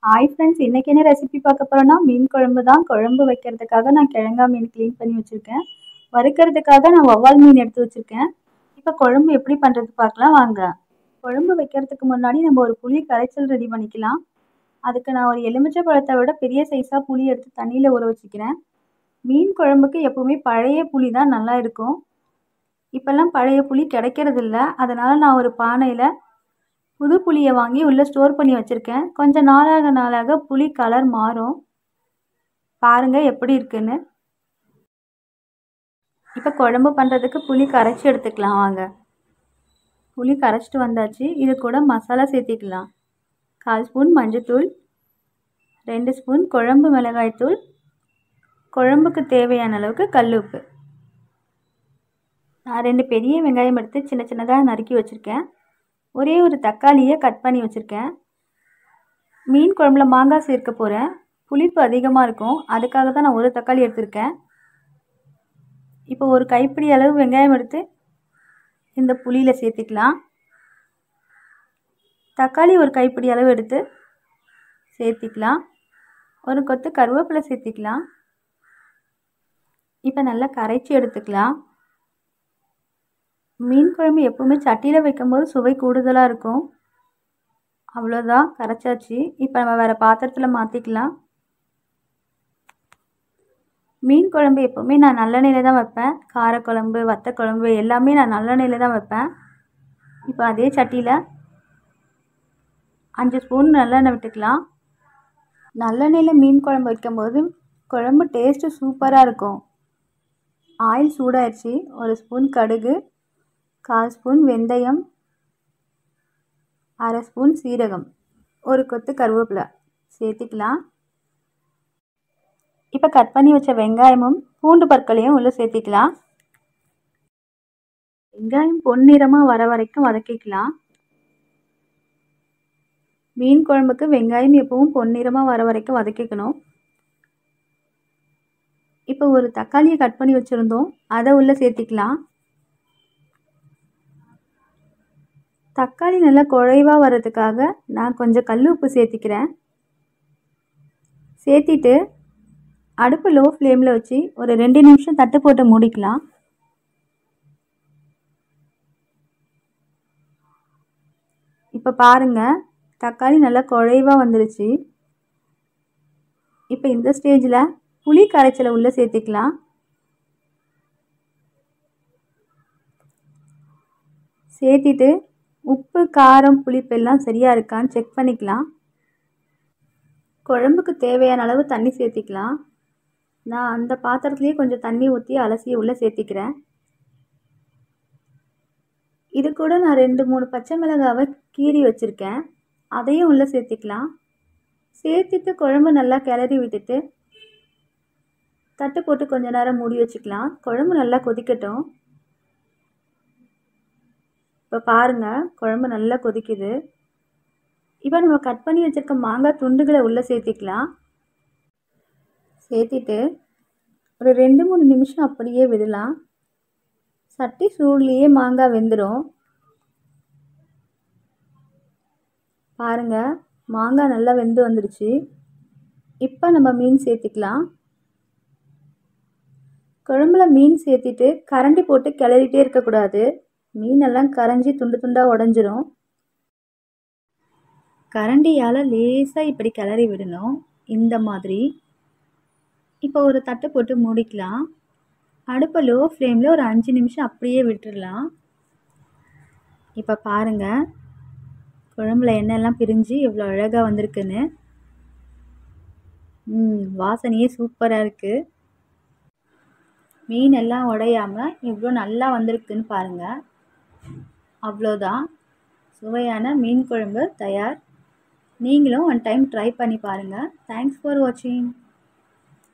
Hi friends, இன்னைக்கு என்ன recipe பார்க்க போறோம்னா மீன் குழம்பு தான். குழம்பு வைக்கிறதுக்காக நான் கிழங்கா மீன் க்ளீன் பண்ணி வச்சுருக்கேன். வறுக்கிறதுக்காக நான் வவ்வால் மீன் எடுத்து வச்சுருக்கேன். இப்போ குழம்பு எப்படி பண்ணுறது பார்க்கலாம் வாங்க. குழம்பு வைக்கிறதுக்கு முன்னாடி நம்ம ஒரு புளி கரைச்சல் ரெடி பண்ணிக்கலாம். அதுக்கு நான் ஒரு எலுமிச்சை பழத்தை விட பெரிய சைஸாக புளி எடுத்து தண்ணியில் ஊற வச்சுக்கிறேன். மீன் குழம்புக்கு எப்போவுமே பழைய புளி தான் நல்லா இருக்கும். இப்போல்லாம் பழைய புளி கிடைக்கிறதில்ல. அதனால் நான் ஒரு பானையில் புது புளியை வாங்கி உள்ளே ஸ்டோர் பண்ணி வச்சுருக்கேன். கொஞ்சம் நாளாக புளி கலர் மாறும். பாருங்கள் எப்படி இருக்குன்னு. இப்போ குழம்பு பண்ணுறதுக்கு புளி கரைச்சி எடுத்துக்கலாம் வாங்க. புளி கரைச்சிட்டு வந்தாச்சு. இது கூட மசாலா சேர்த்திக்கலாம். 1/4 ஸ்பூன் மஞ்சள்தூள், 2 ஸ்பூன் குழம்பு மிளகாய்த்தூள், குழம்புக்கு தேவையான அளவுக்கு கல்லுப்பு. நான் 2 பெரிய வெங்காயம் எடுத்து சின்ன சின்னதாக நறுக்கி வச்சுருக்கேன். ஒரே ஒரு தக்காளியை கட் பண்ணி வச்சுருக்கேன். மீன் குழம்புல மாங்காய் சேர்க்க போகிறேன். புளிப்பு அதிகமாக இருக்கும், அதுக்காக தான் நான் ஒரு தக்காளி எடுத்திருக்கேன். இப்போ ஒரு கைப்பிடி அளவு வெங்காயம் எடுத்து இந்த புளியில் சேர்த்திக்கலாம். தக்காளி ஒரு கைப்பிடி அளவு எடுத்து சேர்த்திக்கலாம். ஒரு கொத்து கருவேப்பிலை சேர்த்திக்கலாம். இப்போ நல்லா கரைச்சி எடுத்துக்கலாம். மீன் குழம்பு எப்பவுமே சட்டியில் வைக்கும்போது சுவை கூடுதலாக இருக்கும். அவ்வளோதான், கரைச்சாச்சு. இப்போ நம்ம வேறு பாத்திரத்தில் மாற்றிக்கலாம். மீன் குழம்பு எப்போவுமே நான் நல்லெண்ணெயில் தான் வைப்பேன். காரக்குழம்பு, வத்த குழம்பு எல்லாமே நான் நல்லெண்ணெயில் தான் வைப்பேன். இப்போ அதே சட்டியில் 5 ஸ்பூன் நல்லெண்ணெய் விட்டுக்கலாம். நல்லெண்ணெயில் மீன் குழம்பு வைக்கும்போது குழம்பு டேஸ்ட்டு சூப்பராக இருக்கும். ஆயில் சூடாயிடுச்சு. 1 ஸ்பூன் கடுகு, 1/4 ஸ்பூன் வெந்தயம், 1/2 ஸ்பூன் சீரகம், ஒரு கொத்து கருவேப்பிலை சேர்த்திக்கலாம். இப்போ கட் பண்ணி வச்ச வெங்காயமும் பூண்டு பற்களையும் உள்ளே சேர்த்திக்கலாம். வெங்காயம் பொன்னிறமாக வர வரைக்கும் வதக்கிக்கலாம். மீன் குழம்புக்கு வெங்காயம் எப்பவும் பொன்னிறமாக வர வரைக்கும் வதக்கிக்கணும். இப்போ ஒரு தக்காளியை கட் பண்ணி வச்சுருந்தோம், அதை உள்ளே சேர்த்திக்கலாம். தக்காளி நல்லா குழைவாக வர்றதுக்காக நான் கொஞ்சம் கல் உப்பு சேர்த்திக்கிறேன். சேர்த்திட்டு அடுப்பு லோ ஃப்ளேமில் வச்சு ஒரு 2 நிமிஷம் தட்டு போட்டு மூடிக்கலாம். இப்போ பாருங்கள், தக்காளி நல்லா குழைவாக வந்துருச்சு. இப்போ இந்த ஸ்டேஜில் புளி கரைச்சலை உள்ளே சேர்த்திக்கலாம். சேர்த்திட்டு உப்பு, காரம், புளிப்பெல்லாம் சரியாக இருக்கான்னு செக் பண்ணிக்கலாம். குழம்புக்கு தேவையான அளவு தண்ணி சேர்த்திக்கலாம். நான் அந்த பாத்திரத்துலேயே கொஞ்சம் தண்ணி ஊற்றி அலசி உள்ளே சேர்த்திக்கிறேன். இது கூட நான் 2-3 பச்சை மிளகாவை கீறி வச்சுருக்கேன், அதையும் உள்ளே சேர்த்திக்கலாம். சேர்த்திட்டு குழம்பு நல்லா கிளறி விட்டுட்டு தட்டு போட்டு கொஞ்ச நேரம் மூடி வச்சுக்கலாம். குழம்பு நல்லா கொதிக்கட்டும். இப்போ பாருங்கள், குழம்பு நல்லா கொதிக்குது. இப்போ நம்ம கட் பண்ணி வச்சுருக்க மாங்காய் துண்டுகளை உள்ளே சேர்த்திக்கலாம். சேர்த்திட்டு ஒரு 2-3 நிமிஷம் அப்படியே விடலாம். சட்டி சூடுலேயே மாங்காய் வெந்துடும். பாருங்கள், மாங்காய் நல்லா வெந்து வந்துடுச்சு. இப்போ நம்ம மீன் சேர்த்திக்கலாம். குழம்புல மீன் சேர்த்திட்டு கரண்டி போட்டு கிளறிட்டே இருக்கக்கூடாது. மீனெல்லாம் கரைஞ்சி துண்டு துண்டாக உடஞ்சிரும். கரண்டியால் லேசாக இப்படி கிளறி விடணும், இந்த மாதிரி. இப்போ ஒரு தட்டு போட்டு மூடிக்கலாம். அடுப்பை லோ ஃப்ளேமில் ஒரு 5 நிமிஷம் அப்படியே விட்டுடலாம். இப்போ பாருங்கள், குழம்புல எண்ணெய்லாம் பிரிஞ்சு எவ்வளோ அழகாக வந்திருக்குன்னு. வாசனையே சூப்பராக இருக்குது. மீன் எல்லாம் உடையாமல் எவ்வளோ நல்லா வந்திருக்குன்னு பாருங்கள். அவ்வளோதான், சுவையான மீன் குழம்பு தயார். நீங்களும் ஒன் டைம் ட்ரை பண்ணி பாருங்கள். தேங்க்ஸ் ஃபார் வாட்சிங்.